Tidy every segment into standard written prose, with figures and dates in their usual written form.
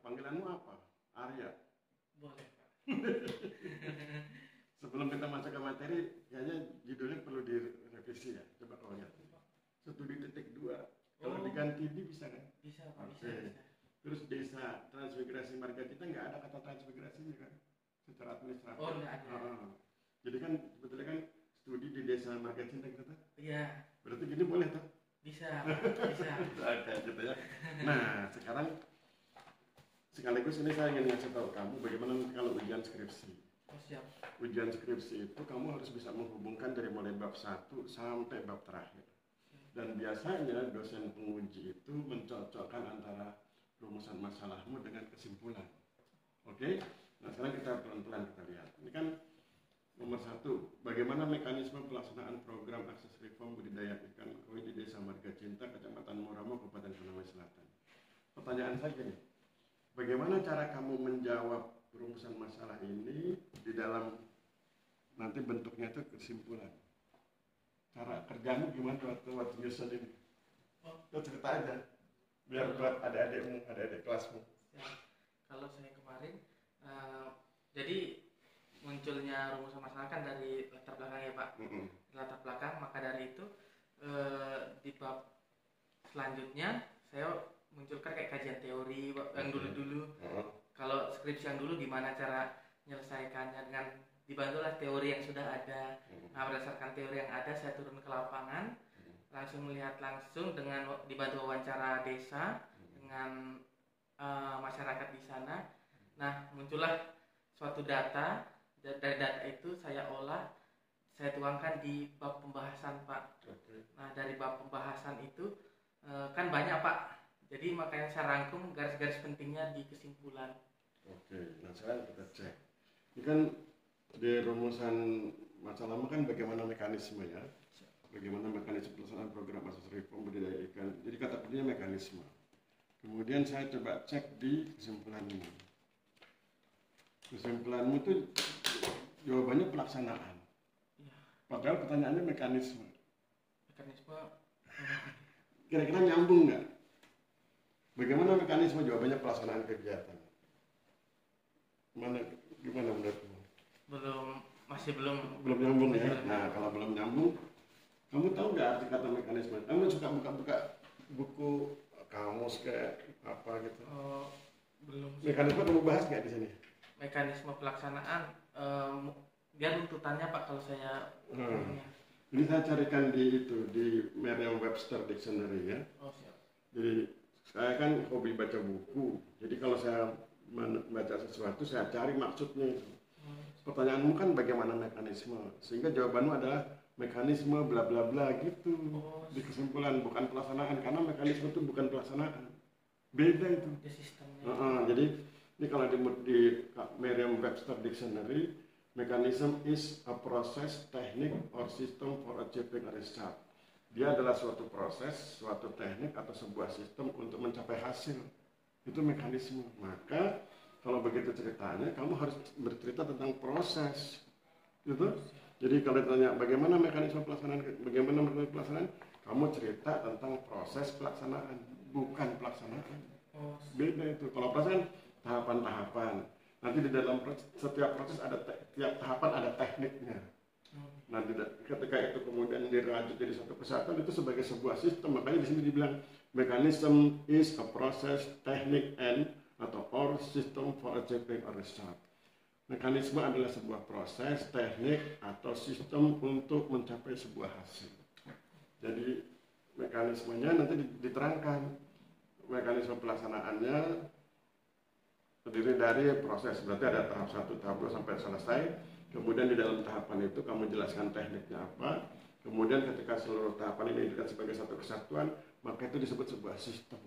panggilanmu apa? Arya. Boleh, Pak. Sebelum kita masuk ke materi, kayaknya judulnya perlu direvisi ya. Coba kau lihat. Studi titik 2. Kalau diganti di bisa kan? Bisa, Pak. Oke. Bisa. Terus desa transmigrasi marga kita nggak ada kata transmigrasinya kan? Secara administratif. Oh, nggak ada. Jadi kan sebetulnya kan studi di desa marga cinta gitu tuh. Iya. Berarti gini boleh tuh? Bisa, bisa. Oke, gitu ya. Nah, sekarang sekaligus ini saya ingin ngasih tahu kamu bagaimana kalau ujian skripsi. Oh, siap. Ujian skripsi itu kamu harus bisa menghubungkan dari mulai bab 1 sampai bab terakhir. Dan biasanya dosen penguji itu mencocokkan antara rumusan masalahmu dengan kesimpulan. Oke? Nah, sekarang kita pelan-pelan kita lihat. Ini kan nomor 1, bagaimana mekanisme pelaksanaan program akses reform budidaya ikan koi di Desa Marga Cinta, Kecamatan Moramo, Kabupaten Konawe Selatan. Pertanyaan saya gini, bagaimana cara kamu menjawab rumusan masalah ini di dalam nanti bentuknya itu kesimpulan? Cara kerjamu gimana waktu nyusun ini? Lo cerita aja, biar buat adik-adikmu, adik-adik kelasmu. Ya. Kalau saya kemarin, jadi munculnya rumusan masalah kan dari latar belakang ya Pak. Latar belakang, maka dari itu di bab selanjutnya saya munculkan kayak kajian teori yang dulu-dulu. Kalau skripsi yang dulu gimana cara menyelesaikannya dengan dibantulah teori yang sudah ada. Nah, berdasarkan teori yang ada saya turun ke lapangan, langsung melihat langsung dengan dibantu wawancara desa dengan masyarakat di sana. Nah, muncullah suatu data. Dari data itu saya olah, saya tuangkan di bab pembahasan Pak. Nah, dari bab pembahasan itu kan banyak Pak. Jadi makanya saya rangkum garis-garis pentingnya di kesimpulan. Oke, nah sekarang kita cek. Ini kan di rumusan masalahmu kan bagaimana mekanisme ya, bagaimana mekanisme pelaksanaan program akses reform budidaya ikan. Jadi kata kuncinya mekanisme. Kemudian saya coba cek di kesimpulanmu. Kesimpulanmu itu jawabannya pelaksanaan. Ya. Padahal pertanyaannya mekanisme. Mekanisme. Kira-kira nyambung nggak? Bagaimana mekanisme jawabannya pelaksanaan kegiatan? Gimana menurutmu? Masih belum nyambung ya. Nah, kalau belum nyambung, kamu tahu nggak arti kata mekanisme? Kamu suka buka-buka buku kamus kayak apa gitu? Belum. Mekanisme kamu bahas nggak di sini? Mekanisme pelaksanaan, dia tuntutannya Pak kalau saya. Ini saya carikan di Merriam-Webster Dictionary ya. Oh, siap. Jadi saya kan hobi baca buku. Jadi kalau saya membaca sesuatu saya cari maksudnya itu. Pertanyaanmu kan bagaimana mekanisme, sehingga jawabanmu adalah mekanisme bla bla bla gitu. Di kesimpulan, bukan pelaksanaan, karena mekanisme itu bukan pelaksanaan, beda itu. Jadi ini kalau di Merriam-Webster Dictionary, mechanism is a process, technique, or system for achieving a result. Dia adalah suatu proses, suatu teknik atau sebuah sistem untuk mencapai hasil. Itu mekanisme. Maka kalau begitu ceritanya, kamu harus bercerita tentang proses, gitu. Jadi kalau ditanya bagaimana mekanisme pelaksanaan, kamu cerita tentang proses pelaksanaan, bukan pelaksanaan. Beda itu. Kalau proses tahapan-tahapan. Nanti di dalam setiap proses tiap tahapan ada tekniknya. Nanti ketika itu kemudian dirajut jadi satu kesatuan, itu sebagai sebuah sistem. Makanya di sini dibilang mechanism is a process, technique, and or system for achieving a result. Mekanisme adalah sebuah proses, teknik, atau sistem untuk mencapai sebuah hasil. Jadi mekanismenya nanti diterangkan. Mekanisme pelaksanaannya terdiri dari proses, berarti ada tahap 1, tahap 2 sampai selesai. Kemudian di dalam tahapan itu kamu jelaskan tekniknya apa. Kemudian ketika seluruh tahapan ini dilihat sebagai satu kesatuan, maka itu disebut sebuah sistem.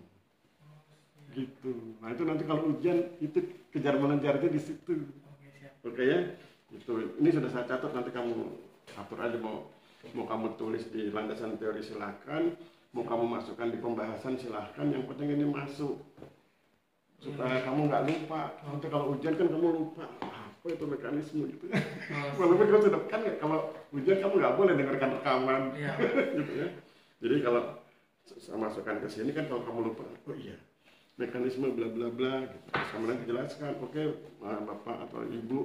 Gitu. Nah itu nanti kalau ujian itu kejar mengejarnya di situ. Oke ya. Itu. Ini sudah saya catat, nanti kamu atur aja mau kamu tulis di landasan teori silakan, mau kamu masukkan di pembahasan silahkan. Yang penting ini masuk supaya kamu nggak lupa. Nanti kalau ujian kan kamu lupa apa itu mekanisme gitu. Walaupun kamu sudah kan kalau ujian kamu nggak boleh dengarkan rekaman. Gitu ya. Jadi kalau saya masukkan ke sini kan kalau kamu lupa, oh iya mekanisme bla bla bla gitu. Kemudian dijelaskan, oke, Bapak atau Ibu,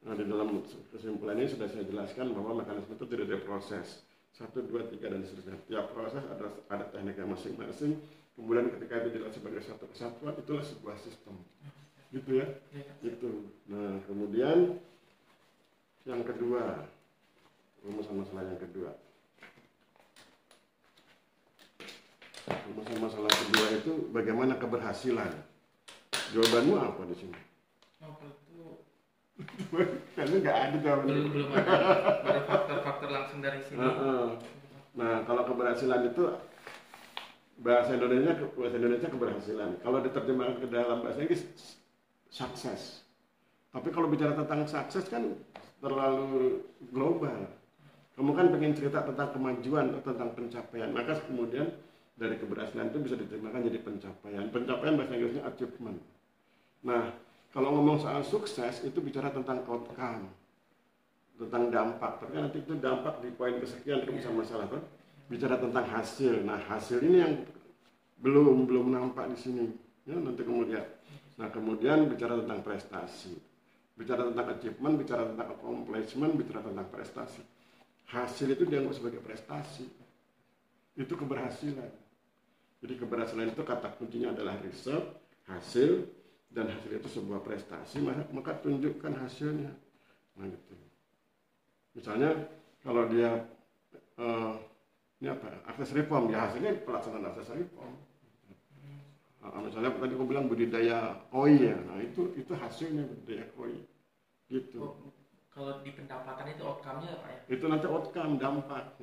di dalam kesimpulan ini sudah saya jelaskan bahwa mekanisme itu tidak ada proses 1, 2, 3 dan seterusnya. Tiap proses ada tekniknya masing-masing. Kemudian ketika itu jelas sebagai satu kesatuan, itulah sebuah sistem. Gitu ya? Itu. Nah, kemudian yang kedua, rumusan masalah yang kedua. Rumusan masalah kedua itu bagaimana keberhasilan. Jawabanmu apa di sini? Apa itu? Kayaknya nggak ada jawabannya. Belum ada. Baru faktor-faktor langsung dari sini. Nah, kalau keberhasilan itu bahasa Indonesia keberhasilan. Kalau diterjemahkan ke dalam bahasa Inggris, sukses. Tapi kalau bicara tentang sukses kan terlalu global. Kamu kan pengen cerita tentang kemajuan atau tentang pencapaian. Maka kemudian dari keberhasilan itu bisa diterjemahkan jadi pencapaian. Pencapaian bahasa Inggrisnya achievement. Nah, kalau ngomong soal sukses itu bicara tentang outcome, tentang dampak. Tapi nanti itu dampak di poin kesekian itu bisa masalah kan? Bicara tentang hasil. Nah, hasil ini yang belum nampak di sini. Ya, nanti kemudian. Nah, kemudian bicara tentang prestasi. Bicara tentang achievement, bicara tentang accomplishment, bicara tentang prestasi. Hasil itu dianggap sebagai prestasi. Itu keberhasilan. Jadi keberhasilan itu kata kuncinya adalah result, hasil, dan hasil itu sebuah prestasi, maka tunjukkan hasilnya. Nah, gitu. Misalnya kalau dia ini apa? Akses reform, ya hasilnya pelaksanaan akses reform. Misalnya tadi aku bilang budidaya koi ya, nah itu hasilnya budidaya koi. Gitu. Kalau di pendapatan itu outcome-nya apa ya? Itu nanti outcome, dampak.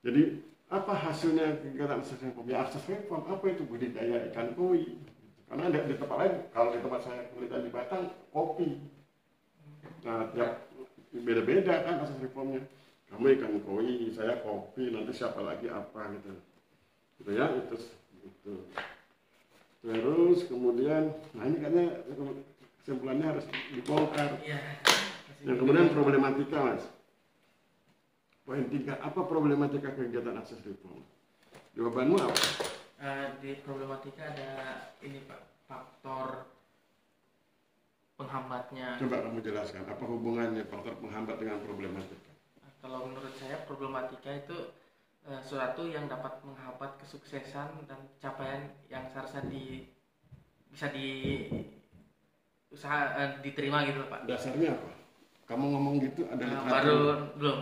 Jadi apa hasilnya kegiatan akses reform? Ya akses reform, apa itu budidaya ikan koi? Karena ada di tempat lain, kalau di tempat saya penelitian di Batang, kopi. Nah, tiap beda-beda kan akses reformnya. Kamu ikan koi, saya kopi, nanti siapa lagi apa gitu. Gitu ya, itu. Terus kemudian, nah ini katanya kesimpulannya harus dibongkar. Iya. Yang kemudian problematika, Mas. Poin 3, apa problematika kegiatan akses reform? Jawabanmu apa? Di problematika ada ini Pak, faktor penghambatnya. Coba kamu jelaskan, apa hubungannya faktor penghambat dengan problematika? Kalau menurut saya problematika itu suatu yang dapat menghambat kesuksesan dan capaian yang seharusnya bisa diterima gitu Pak. Dasarnya apa? Kamu ngomong gitu ada literatur? Baru belum.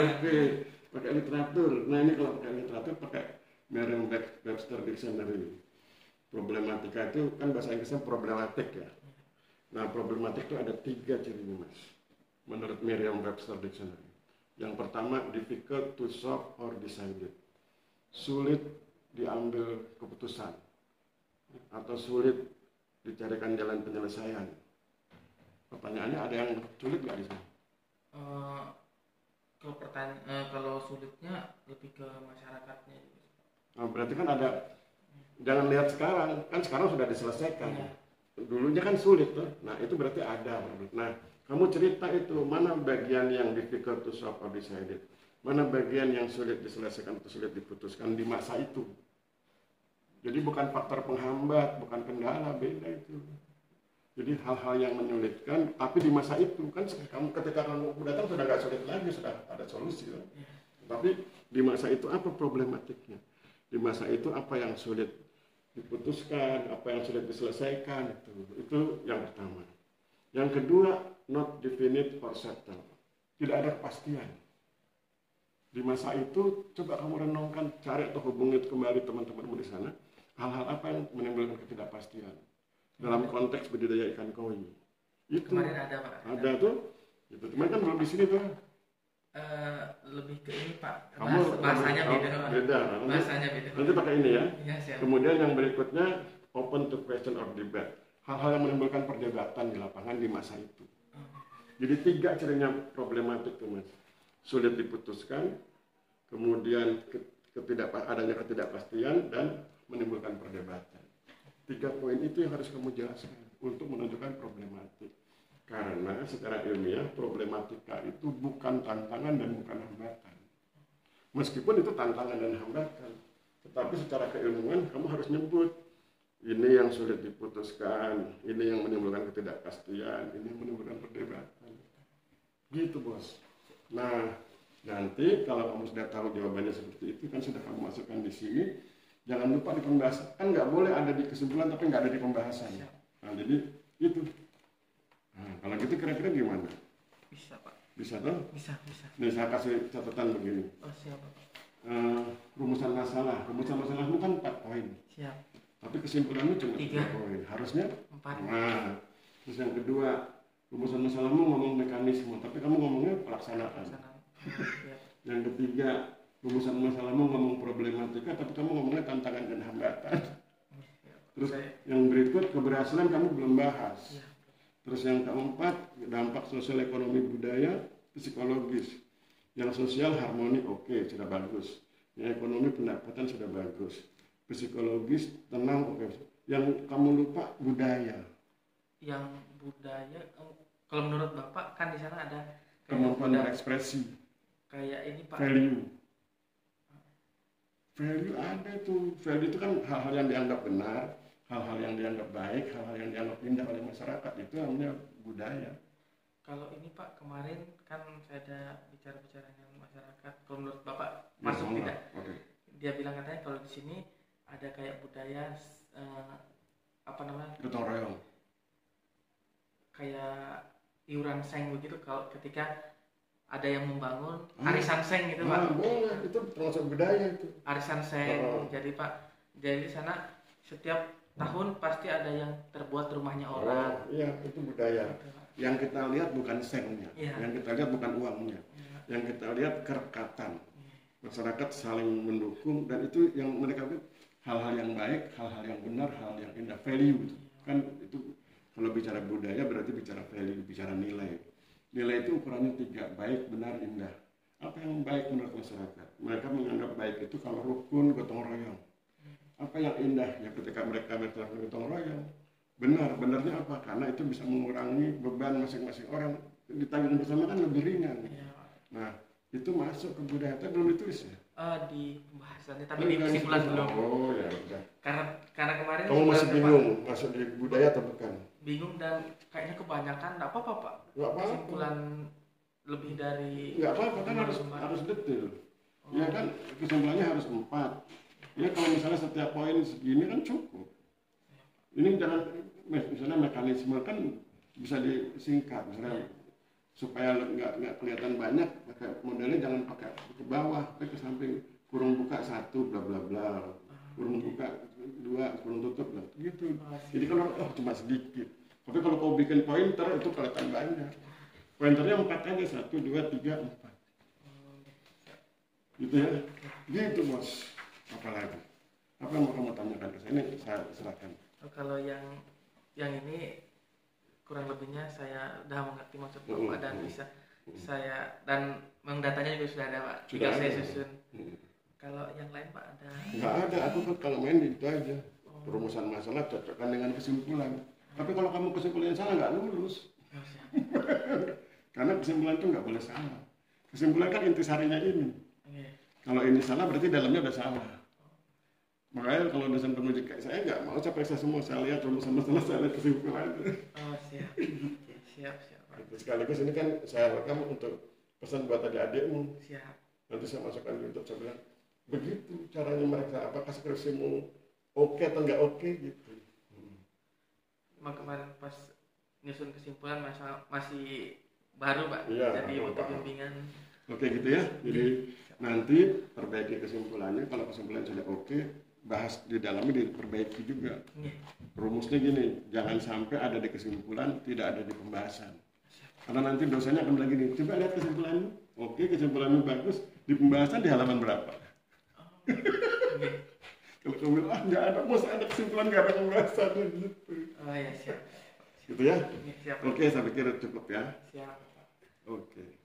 Oke, pakai literatur. Nah ini kalau pakai literatur pakai Merriam-Webster Dictionary. Problematika itu kan bahasa Inggrisnya problematik ya. Nah problematik itu ada 3 cirinya Mas, menurut Merriam-Webster Dictionary. Yang pertama, difficult to solve or decided. Sulit diambil keputusan atau sulit dicarikan jalan penyelesaian. Pertanyaannya, ada yang sulit nggak di sini? Kalau sulitnya lebih ke masyarakatnya. Nah, berarti kan ada, jangan lihat sekarang, kan sekarang sudah diselesaikan. Ya. Dulunya kan sulit tuh. Nah itu berarti ada. Nah kamu cerita itu mana bagian yang difficult to solve or decided, mana bagian yang sulit diselesaikan atau sulit diputuskan di masa itu. Jadi bukan faktor penghambat, bukan kendala, beda itu. Jadi hal-hal yang menyulitkan, tapi di masa itu kan ketika kamu datang sudah nggak sulit lagi, sudah ada solusi. Kan? Tapi di masa itu apa problematiknya? Di masa itu apa yang sulit diputuskan, apa yang sulit diselesaikan, itu yang pertama. Yang kedua, not definite or settled. Tidak ada kepastian. Di masa itu, coba kamu renungkan, cari atau hubungi kembali teman-temanmu di sana, hal-hal apa yang menimbulkan ketidakpastian dalam konteks budidaya ikan koi. Itu kemarin ada Pak. Ada tuh. Itu cuman kan belum di sini tuh. Lebih ke ini Pak. Bahasanya beda. Beda. Bahasanya beda. Nanti pakai ini ya. Ya siap. Kemudian yang berikutnya open to question or debate. Hal-hal yang menimbulkan perdebatan di lapangan di masa itu. Jadi 3 cirinya problematik tuh Mas. Sulit diputuskan, kemudian adanya ketidakpastian dan menimbulkan perdebatan. 3 poin itu yang harus kamu jelaskan untuk menunjukkan problematik. Karena secara ilmiah problematika itu bukan tantangan dan bukan hambatan. Meskipun itu tantangan dan hambatan, tetapi secara keilmuan kamu harus nyebut ini yang sulit diputuskan, ini yang menimbulkan ketidakpastian, ini yang menimbulkan perdebatan. Gitu bos. Nah, nanti kalau kamu sudah tahu jawabannya seperti itu kan sudah kamu masukkan di sini. Jangan lupa di pembahasan. Kan nggak boleh ada di kesimpulan tapi nggak ada di pembahasan. Nah, jadi itu. Nah, kalau gitu kira-kira gimana? Bisa Pak. Bisa toh? Bisa. Nih saya kasih catatan begini. Oh siap Pak. Rumusan masalahmu kan 4 poin. Siap. Tapi kesimpulanmu cuma 3 3 poin. Harusnya 4. Nah, terus yang kedua, rumusan masalahmu ngomong mekanisme, tapi kamu ngomongnya pelaksanaan. Siap. Yang ketiga, rumusan masalahmu ngomong problematika, tapi kamu ngomongnya tantangan dan hambatan. Terus yang berikut, keberhasilan kamu belum bahas. Siap. Terus yang keempat, dampak sosial ekonomi budaya, psikologis. Yang sosial harmoni oke, sudah bagus. Yang ekonomi pendapatan sudah bagus. Psikologis tenang oke. Yang kamu lupa budaya. Yang budaya, kalau menurut Bapak kan di sana ada Kemampuan berekspresi. Kayak ini Pak. Value ada tuh. Value itu kan hal-hal yang dianggap benar, hal-hal yang dianggap baik, hal-hal yang dianggap indah oleh masyarakat. Itu namanya budaya. Kalau ini Pak, kemarin kan saya ada bicara-bicara dengan masyarakat. Kalau menurut Bapak masuk tidak? Okay. Dia bilang katanya kalau di sini ada kayak budaya apa namanya? Gotong royong. Kayak iuran seng begitu kalau ketika ada yang membangun arisan seng gitu Pak. Boleh, itu termasuk budaya itu. Arisan seng. Jadi Pak, jadi di sana setiap tahun pasti ada yang terbuat rumahnya orang. Iya, itu budaya. Yang kita lihat bukan sengnya, yang kita lihat bukan uangnya, yang kita lihat kerekatan. Masyarakat saling mendukung dan itu yang mereka lihat hal-hal yang baik, hal-hal yang benar, hal yang indah, value itu. Kan itu kalau bicara budaya berarti bicara value, bicara nilai. Nilai itu ukurannya 3, baik, benar, indah. Apa yang baik menurut masyarakat? Mereka menganggap baik itu kalau rukun, gotong royong. Apa yang indah ya ketika mereka melakukan gotong royong? Benarnya apa? Karena itu bisa mengurangi beban masing-masing orang. Ditanggung bersama kan lebih ringan. Nah, itu masuk ke budaya. Tapi belum ditulis ya? Di pembahasannya, tapi di kesimpulan belum. Oh ya udah. Karena kemarin kamu masih bingung masuk di budaya atau bukan? Bingung dan kayaknya kebanyakan. Nggak apa-apa Pak. Nggak apa-apa. Kesimpulan lebih dari. Nggak apa-apa kan harus detail. Ya kan kesimpulannya harus 4. Ya kalau misalnya setiap poin segini kan cukup. Ini jangan misalnya mekanisme kan bisa disingkat misalnya supaya nggak kelihatan banyak, pakai modelnya jangan pakai ke bawah, pakai ke samping, kurung buka 1 bla bla bla, kurung buka 2 kurung tutup bla gitu. Jadi kalau cuma sedikit, tapi kalau kau bikin pointer itu kelihatan banyak. Pointernya 4 aja, 1 2 3 4 gitu ya, gitu bos. Apalagi apa yang mau kamu tanyakan ke saya? Ini saya serahkan. Kalau yang ini kurang lebihnya saya udah mengerti maksud Bapak dan bisa saya dan datanya juga sudah ada Pak. Tinggal saya susun. Kalau yang lain Pak ada? Nggak ada. Aku kan kalau main itu aja. Perumusan masalah cocokkan dengan kesimpulan. Tapi kalau kamu kesimpulannya salah nggak lulus. Karena kesimpulan itu nggak boleh salah. Kesimpulan kan intisarinya ini. Kalau ini salah berarti dalamnya udah salah. Makanya kalau dosen penguji kayak saya nggak mau saya periksa semua, saya lihat rumusan masalah, saya lihat kesimpulannya. Oh siap. Gitu. Sekaligus ini kan saya rekam untuk pesan buat adik-adikmu. Siap. Nanti saya masukkan di YouTube, saya bilang begitu caranya mereka, apakah skripsimu oke atau nggak oke gitu. Kemarin pas nyusun kesimpulan masih baru Pak, ya, jadi butuh bimbingan. Oke gitu ya, jadi nanti perbaiki kesimpulannya, kalau kesimpulannya sudah oke, bahas di dalamnya diperbaiki juga. Rumusnya gini, jangan sampai ada di kesimpulan, tidak ada di pembahasan. Karena nanti dosennya akan bilang gini, coba lihat kesimpulanmu, oke kesimpulanmu bagus, di pembahasan di halaman berapa? Kalau kamu bilang, nggak ada, masa ada kesimpulan nggak ada pembahasan gitu. Oh ya siap. Gitu ya? Siap. Oke, saya pikir cukup ya. Siap. Oke.